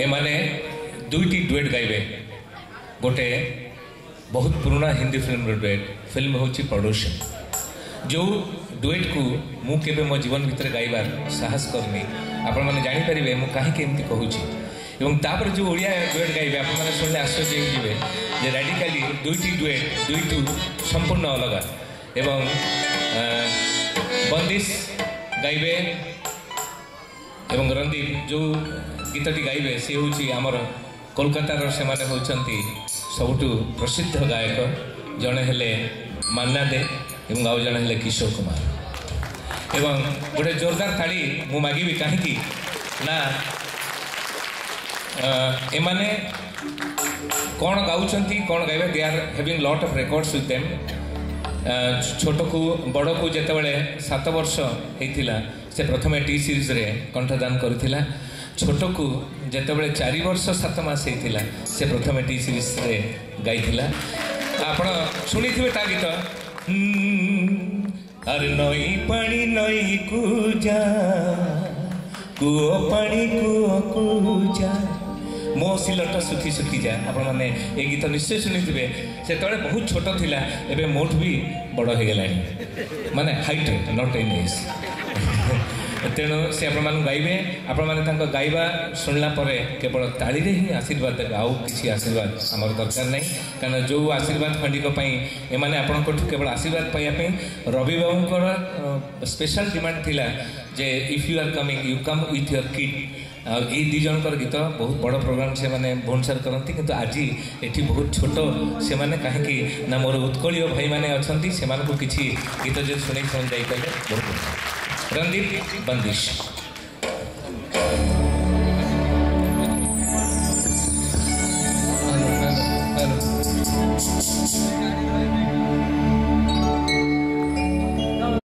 एमाने दुईटी डुएट गाइबे गोटे बहुत पुराना हिंदी फिल्म डुएट फिल्म हूँ पड़ोसी जो डुएट को मु केबे मो जीवन भितर गाइबार साहस करनी आपण मैंने जानीपारे मुझे कहीं कहूँ एवं तापर जो ओडिया डुएट गाइबे आप शुणिले आश्चर्य होइबे जे राडिकाली दुईटी डुएट दुईटू संपूर्ण अलग एवं बंदिश गाइबे एवं रणदीप जो गीतटी गाइबे सी हूँ आमर कोलकातार से माने होचंती सबुठु प्रसिद्ध गायक जड़े हेले मान्ना दे एवं आउ जड़े हेले किशोर कुमार एवं गोटे जोरदार ताड़ी मु मागिबी कहीं ना एमाने कौन गाउछंती कौन गाइबे they are having lot of records with them छोट को बड़ को जिते बड़े 7 वर्ष होता से प्रथम टी सीरीज रे कंठदान करथिला छोट को जिते बड़े 4 वर्ष 7 मास होता से प्रथम टी सीरीज रे गाइथिला आपण शुणी ता गीत अरे नई पानी नई को जा कुओ पानी कुओ को जा मो सिलट सुखी सुखी जा आपण मैंने ये गीत निश्चय शुणी से बहुत छोट थिला एबे मोठ भी बड़ हो गलानी माने हाइट नॉट इन एज तेणु से आपण गाइबे आपण मैंने गाइबा शुणला केवल ताली ही आशीर्वाद देवे आउ किसी आशीर्वाद आमर दरकार नहीं कारण जो आशीर्वाद खंडिकपाई एमाने आपण केवल आशीर्वाद पाइबापी रवि बाबूर स्पेशल डिमांड थिला जे if you are coming you come with your kid ये दी जनकर गीत बहुत बड़ प्रोग्राम से माने भुवनेश्वर करती किंतु आज ये बहुत छोट से माने कहीं ना मोर उत्कलीय भाई माने अच्छा से किसी गीत जो शुणी शुणी जाइए बहुत रणदीप बंदिश।